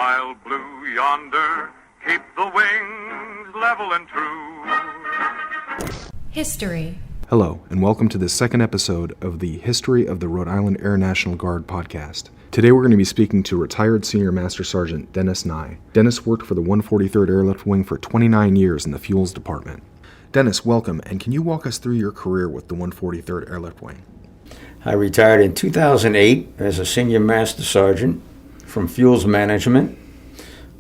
while blue yonder, keep the wings level and true. History. Hello, and welcome to the second episode of the History of the Rhode Island Air National Guard podcast. Today we're going to be speaking to retired Senior Master Sergeant Dennis Nye. Dennis worked for the 143rd Airlift Wing for 29 years in the Fuels Department. Dennis, welcome, and can you walk us through your career with the 143rd Airlift Wing? I retired in 2008 as a Senior Master Sergeant from Fuels Management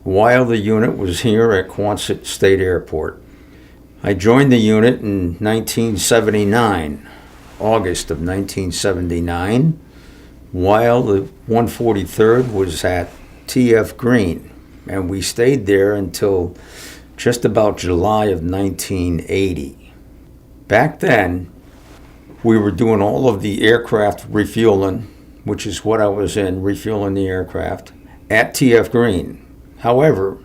while the unit was here at Quonset State Airport. I joined the unit in 1979, August of 1979, while the 143rd was at TF Greene, and we stayed there until just about July of 1980. Back then, we were doing all of the aircraft refueling, which is what I was in, refueling the aircraft, at TF Greene. However,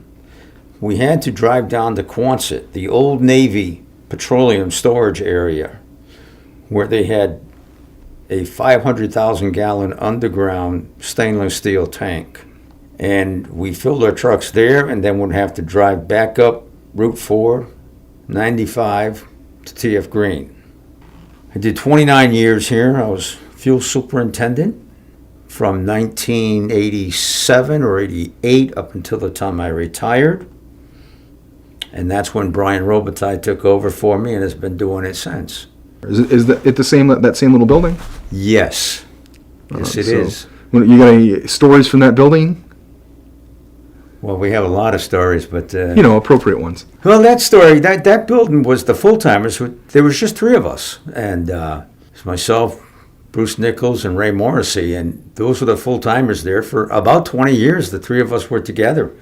we had to drive down to Quonset, the old Navy petroleum storage area, where they had a 500,000 gallon underground stainless steel tank. And we filled our trucks there and then would have to drive back up Route 4, 95 to TF Greene. I did 29 years here. I was fuel superintendent from 1987 or 88 up until the time I retired. And that's when Brian Robitaille took over for me and has been doing it since. Is it that same little building? Yes. Yes, it is. You got any stories from that building? Well, we have a lot of stories, but... appropriate ones. Well, that story, that building was the full-timers. There was just three of us. And it's myself, Bruce Nichols, and Ray Morrissey. And those were the full-timers there for about 20 years. The three of us were together.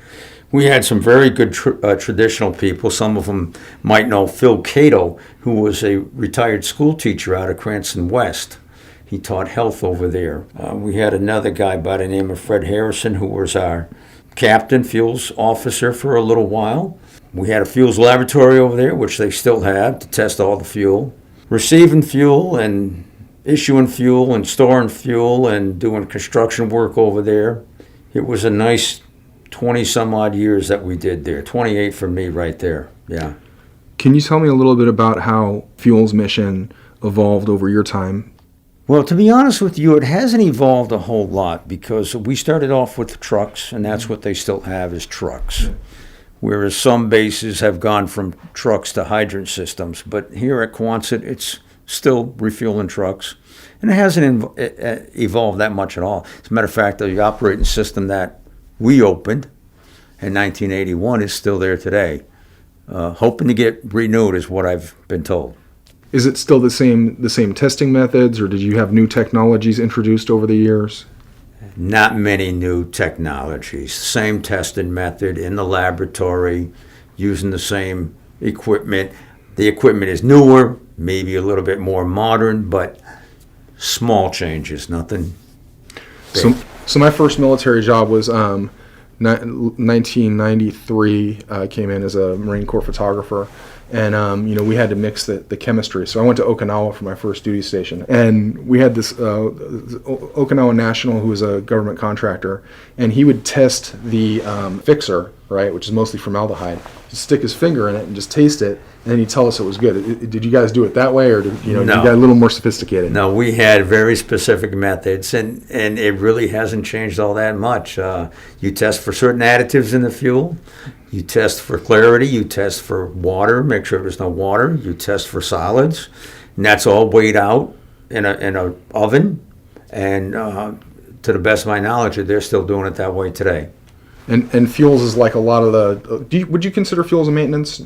We had some very good traditional people. Some of them might know Phil Cato, who was a retired school teacher out of Cranston West. He taught health over there. We had another guy by the name of Fred Harrison, who was our captain, fuels officer for a little while. We had a fuels laboratory over there, which they still have, to test all the fuel. Receiving fuel and issuing fuel and storing fuel and doing construction work over there. It was a nice 20-some-odd years that we did there. 28 for me right there, yeah. Can you tell me a little bit about how Fuel's mission evolved over your time? Well, to be honest with you, it hasn't evolved a whole lot because we started off with trucks, and that's what they still have is trucks. Yeah. Whereas some bases have gone from trucks to hydrant systems. But here at Quonset, it's still refueling trucks. And it hasn't evolved that much at all. As a matter of fact, the operating system that we opened in 1981 is still there today. Hoping to get renewed is what I've been told. Is it still the same testing methods, or did you have new technologies introduced over the years? Not many new technologies. Same testing method in the laboratory, using the same equipment. The equipment is newer, maybe a little bit more modern, but small changes, nothing big. So my first military job was 1993. I came in as a Marine Corps photographer, and we had to mix the chemistry. So I went to Okinawa for my first duty station, and we had this Okinawa National, who was a government contractor, and he would test the fixer, right, which is mostly formaldehyde. He'd stick his finger in it and just taste it, and then he'd tell us it was good. Did you guys do it that way, or did you got a little more sophisticated? No, we had very specific methods, and it really hasn't changed all that much. You test for certain additives in the fuel. You test for clarity. You test for water. Make sure there's no water. You test for solids, and that's all weighed out in a oven. And to the best of my knowledge, they're still doing it that way today. And fuels is like a lot of the. Would you consider fuels a maintenance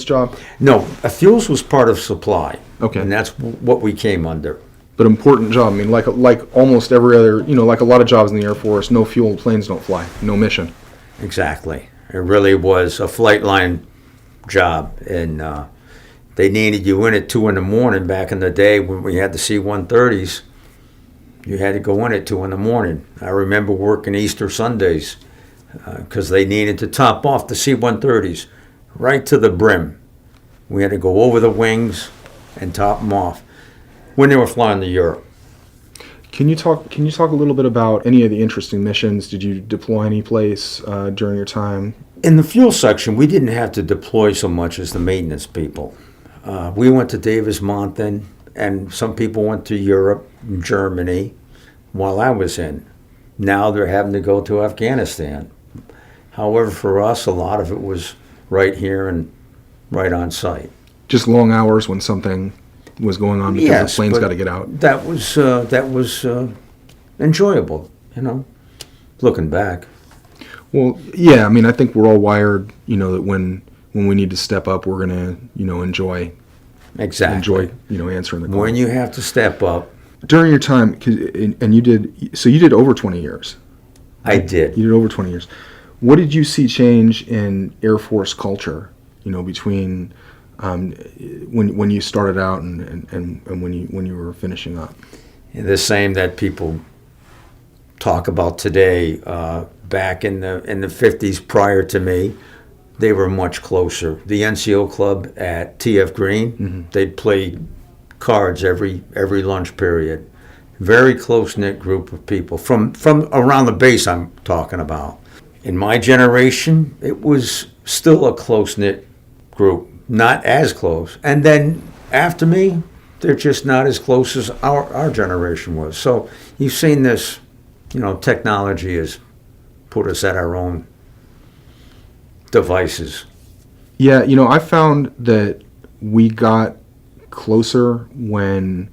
job? No, fuels was part of supply. Okay, and that's what we came under. But important job. I mean, like almost every other, like a lot of jobs in the Air Force, no fuel, planes don't fly, no mission. Exactly. It really was a flight line job, and they needed you in at 2 a.m. back in the day when we had the C-130s. You had to go in at 2 a.m. I remember working Easter Sundays because they needed to top off the C-130s right to the brim. We had to go over the wings and top them off when they were flying to Europe. Can you talk a little bit about any of the interesting missions? Did you deploy any place during your time? In the fuel section, we didn't have to deploy so much as the maintenance people. We went to Davis-Monthan, and some people went to Europe and Germany while I was in. Now they're having to go to Afghanistan. However, for us, a lot of it was right here and right on site. Just long hours when something was going on because Yes, the plane's but got to get out. That was enjoyable, looking back. Well, yeah, I mean, I think we're all wired, that when we need to step up, we're going to, enjoy Exactly. answering the call. When you have to step up, During your time, and you did over 20 years. I did. You did over 20 years. What did you see change in Air Force culture, between when you started out and when you were finishing up? The same that people talk about today. Back in the 50s, prior to me, they were much closer. The NCO club at TF Greene, they'd play cards every lunch period. Very close-knit group of people from around the base I'm talking about. In my generation, it was still a close-knit group, not as close. And then after me, they're just not as close as our generation was. So you've seen this, technology has put us at our own devices. Yeah, I found that we got closer when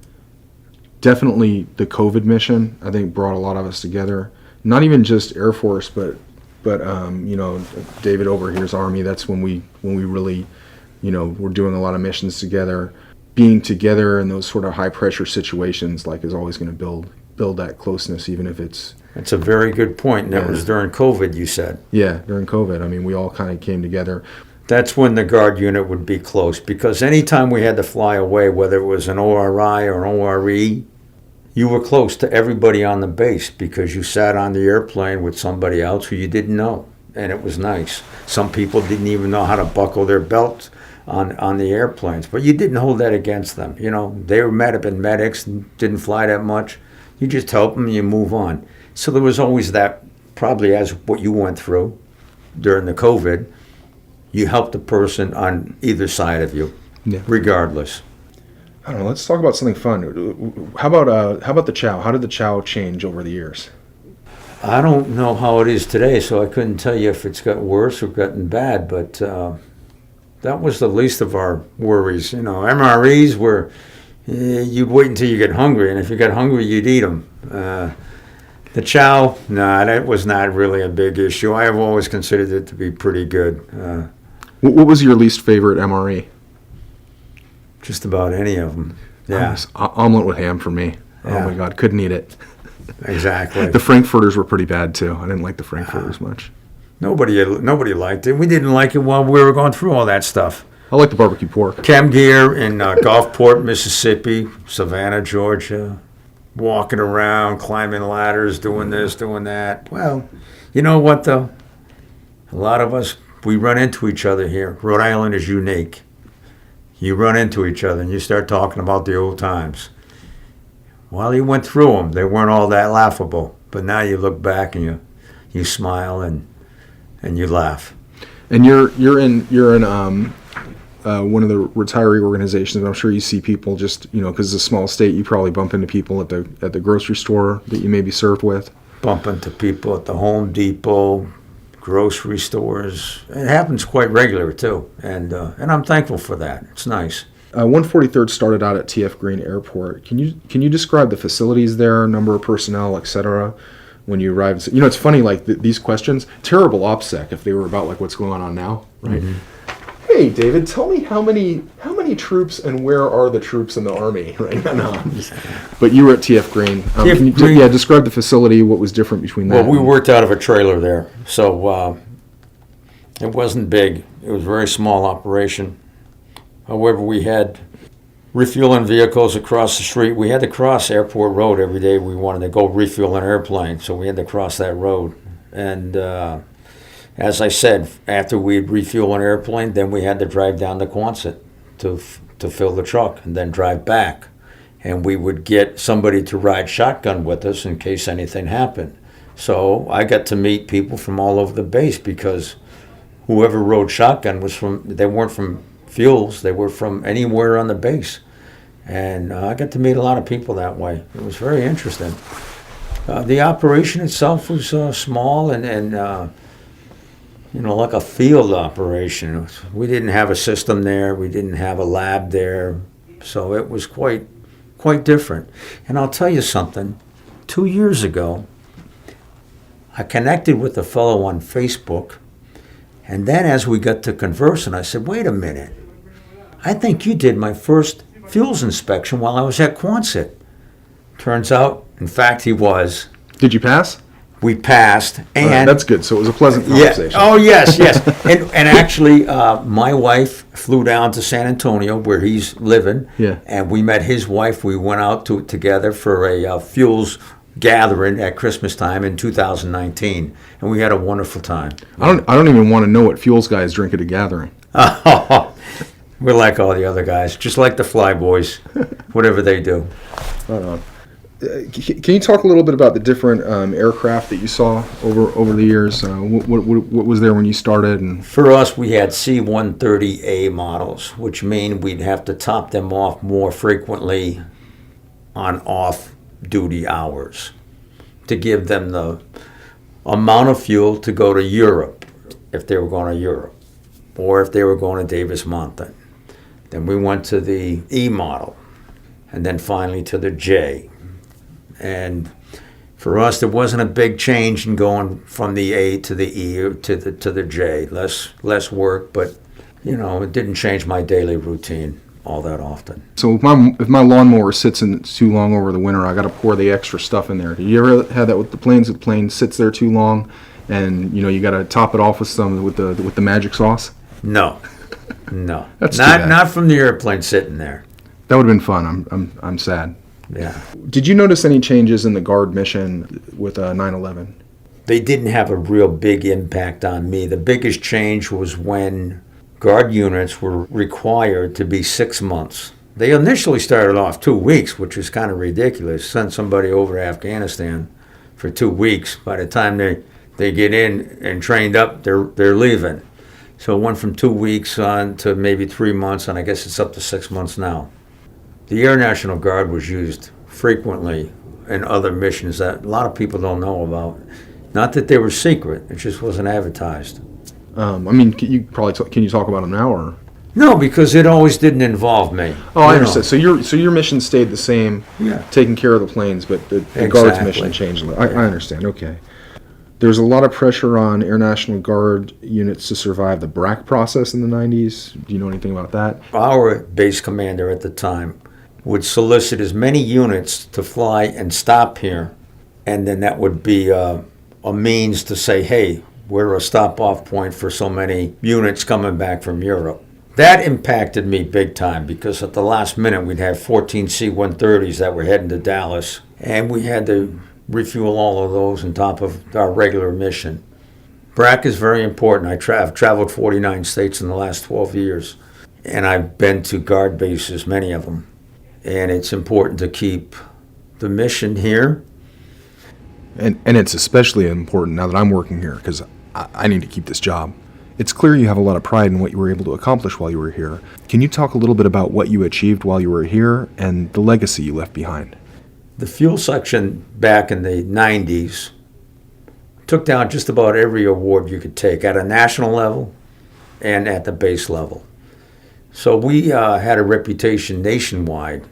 definitely the COVID mission, I think, brought a lot of us together. Not even just Air Force, but David over here's Army. That's when we really, we're doing a lot of missions together. Being together in those sort of high pressure situations, is always going to build that closeness, even if it's. That's a very good point. And that was during COVID, you said. Yeah, during COVID. I mean, we all kind of came together. That's when the guard unit would be close, because anytime we had to fly away, whether it was an ORI or an ORE, you were close to everybody on the base because you sat on the airplane with somebody else who you didn't know, and it was nice. Some people didn't even know how to buckle their belts on the airplanes, but you didn't hold that against them. They might have been medics and didn't fly that much. You just help them and you move on. So there was always that, probably as what you went through during the COVID. You help the person on either side of you, regardless. I don't know. Let's talk about something fun. How about the chow? How did the chow change over the years? I don't know how it is today, so I couldn't tell you if it's gotten worse or gotten bad. But that was the least of our worries. MREs were you'd wait until you get hungry, and if you got hungry, you'd eat them. The chow, that was not really a big issue. I have always considered it to be pretty good. What was your least favorite MRE? Just about any of them. Yeah. Omelet with ham for me. Yeah. Oh my God, couldn't eat it. Exactly. The Frankfurters were pretty bad too. I didn't like the Frankfurters much. Nobody liked it. We didn't like it while we were going through all that stuff. I like the barbecue pork. Chem gear in Gulfport, Mississippi, Savannah, Georgia, walking around, climbing ladders, doing this, doing that. Well, you know what though? A lot of us, we run into each other here. Rhode Island is unique. You run into each other and you start talking about the old times. While you went through them, they weren't all that laughable. But now you look back and you smile and you laugh. And you're in one of the retiree organizations. I'm sure you see people just because it's a small state. You probably bump into people at the grocery store that you may be served with. Bump into people at the Home Depot, grocery stores. It happens quite regular too, and I'm thankful for that. It's nice. 143rd started out at TF Greene Airport. Can you describe the facilities there, number of personnel, etc. When you arrived? It's funny, these questions. Terrible OPSEC if they were about what's going on now, right? Mm-hmm. Hey, David, tell me how many troops and where are the troops in the Army? Right? No, but you were at TF Greene. Can you describe the facility? What was different between that? Well, we worked out of a trailer there, so it wasn't big. It was a very small operation. However, we had refueling vehicles across the street. We had to cross Airport Road every day. We wanted to go refuel an airplane, so we had to cross that road. And as I said, after we'd refuel an airplane, then we had to drive down to Quonset to fill the truck and then drive back. and we would get somebody to ride shotgun with us in case anything happened. So I got to meet people from all over the base because whoever rode shotgun they weren't from Fuels, they were from anywhere on the base. And I got to meet a lot of people that way. It was very interesting. The operation itself was small and like a field operation. We didn't have a system there. We didn't have a lab there. So it was quite different. And I'll tell you something. 2 years ago, I connected with a fellow on Facebook. And then as we got to conversing, I said, wait a minute. I think you did my first fuels inspection while I was at Quonset. Turns out, in fact, he was. Did you pass? We passed, and right, that's good. So it was a pleasant conversation. Yeah. Oh yes, yes. and actually, my wife flew down to San Antonio where he's living. Yeah. And we met his wife. We went out together for a fuels gathering at Christmas time in 2019, and we had a wonderful time. I don't even want to know what fuels guys drink at a gathering. We're like all the other guys, just like the Fly Boys, whatever they do. Right on. Can you talk a little bit about the different aircraft that you saw over the years? What was there when you started? And for us, we had C-130A models, which mean we'd have to top them off more frequently on off-duty hours to give them the amount of fuel to go to Europe if they were going to Europe, or if they were going to Davis-Monthan. Then we went to the E model, and then finally to the J. And for us, there wasn't a big change in going from the A to the E or to the J. Less work, but it didn't change my daily routine all that often. So if my lawnmower sits in too long over the winter, I got to pour the extra stuff in there. Did you ever have that with the planes? The plane sits there too long, and you got to top it off with the magic sauce. No. That's not from the airplane sitting there. That would have been fun. I'm sad. Yeah. Did you notice any changes in the Guard mission with 9/11? They didn't have a real big impact on me. The biggest change was when Guard units were required to be 6 months. They initially started off 2 weeks, which was kind of ridiculous. Send somebody over to Afghanistan for 2 weeks. By the time they get in and trained up, they're leaving. So it went from 2 weeks on to maybe 3 months, and I guess it's up to 6 months now. The Air National Guard was used frequently in other missions that a lot of people don't know about. Not that they were secret, it just wasn't advertised. Can you talk about them now, or? No, because it always didn't involve me. Oh, I understand. So your mission stayed the same, taking care of the planes, but the Guard's mission changed a little. I understand. Okay. There's a lot of pressure on Air National Guard units to survive the BRAC process in the 90s. Do you know anything about that? Our base commander at the time would solicit as many units to fly and stop here, and then that would be a means to say, hey, we're a stop-off point for so many units coming back from Europe. That impacted me big time because at the last minute we'd have 14 C-130s that were heading to Dallas, and we had to refuel all of those on top of our regular mission. BRAC is very important. I've traveled 49 states in the last 12 years, and I've been to Guard bases, many of them. And it's important to keep the mission here. And it's especially important now that I'm working here because I need to keep this job. It's clear you have a lot of pride in what you were able to accomplish while you were here. Can you talk a little bit about what you achieved while you were here and the legacy you left behind? The fuel section back in the 90s took down just about every award you could take at a national level and at the base level. So we had a reputation nationwide,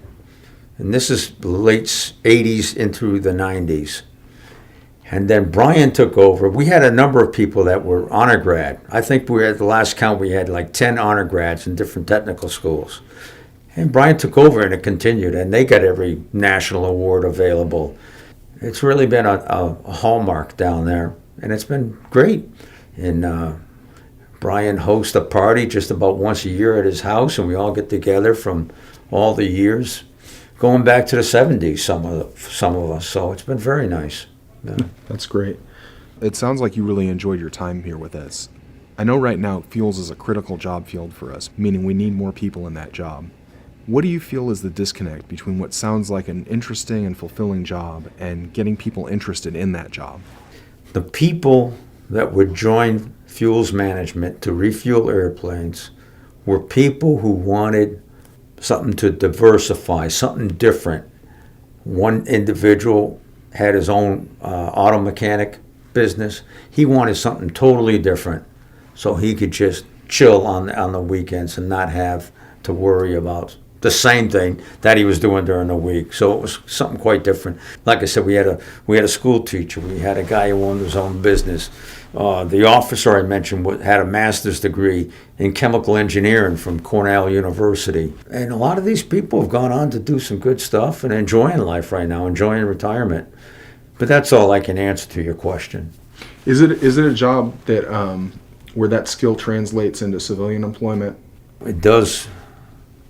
and this is the late 80s into the 90s. And then Brian took over. We had a number of people that were honor grad. I think we at the last count we had like 10 honor grads in different technical schools. And Brian took over and it continued, and they got every national award available. It's really been a hallmark down there, and it's been great. And Brian hosts a party just about once a year at his house, and we all get together from all the years, going back to the 70s, some of us. So it's been very nice. Yeah. That's great. It sounds like you really enjoyed your time here with us. I know right now fuels is a critical job field for us, meaning we need more people in that job. What do you feel is the disconnect between what sounds like an interesting and fulfilling job and getting people interested in that job? The people that would join fuels management to refuel airplanes were people who wanted something to diversify, something different. One individual had his own auto mechanic business. He wanted something totally different so he could just chill on the weekends and not have to worry about the same thing that he was doing during the week. So it was something quite different. Like I said, we had a school teacher. We had a guy who owned his own business. The officer I mentioned had a master's degree in chemical engineering from Cornell University. And a lot of these people have gone on to do some good stuff and enjoying life right now, enjoying retirement. But that's all I can answer to your question. Is it a job that where that skill translates into civilian employment? It does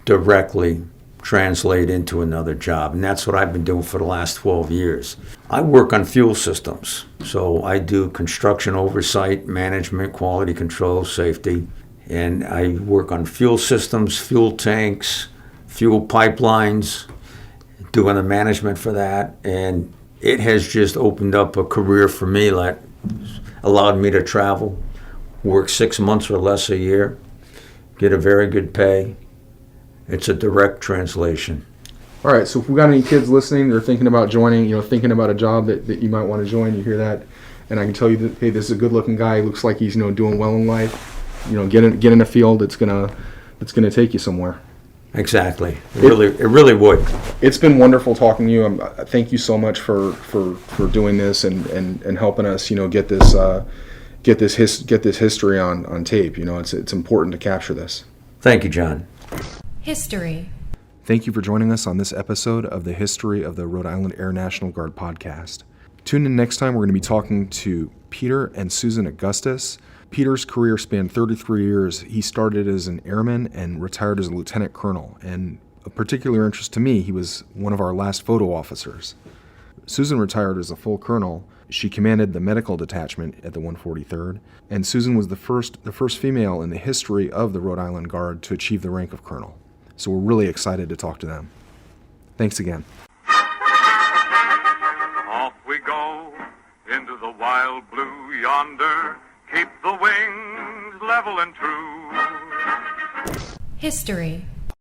directly translate into another job, and that's what I've been doing for the last 12 years. I work on fuel systems, so I do construction oversight, management, quality control, safety, and I work on fuel systems, fuel tanks, fuel pipelines, doing the management for that, and it has just opened up a career for me that allowed me to travel, work 6 months or less a year, get a very good pay. It's a direct translation. All right, so if we got any kids listening, they're thinking about joining, thinking about a job that you might want to join, you hear that, and I can tell you that, hey, this is a good-looking guy. He looks like he's, doing well in life. Get in a field that's gonna take you somewhere. Exactly. It really would. It's been wonderful talking to you. Thank you so much for doing this and helping us, get this history on tape. It's important to capture this. Thank you, John. History. Thank you for joining us on this episode of the History of the Rhode Island Air National Guard podcast. Tune in next time. We're going to be talking to Peter and Susan Augustus. Peter's career spanned 33 years. He started as an airman and retired as a lieutenant colonel. And of particular interest to me, he was one of our last photo officers. Susan retired as a full colonel. She commanded the medical detachment at the 143rd, and Susan was the first female in the history of the Rhode Island Guard to achieve the rank of colonel. So we're really excited to talk to them. Thanks again. Off we go into the wild blue yonder. Keep the wings level and true. History.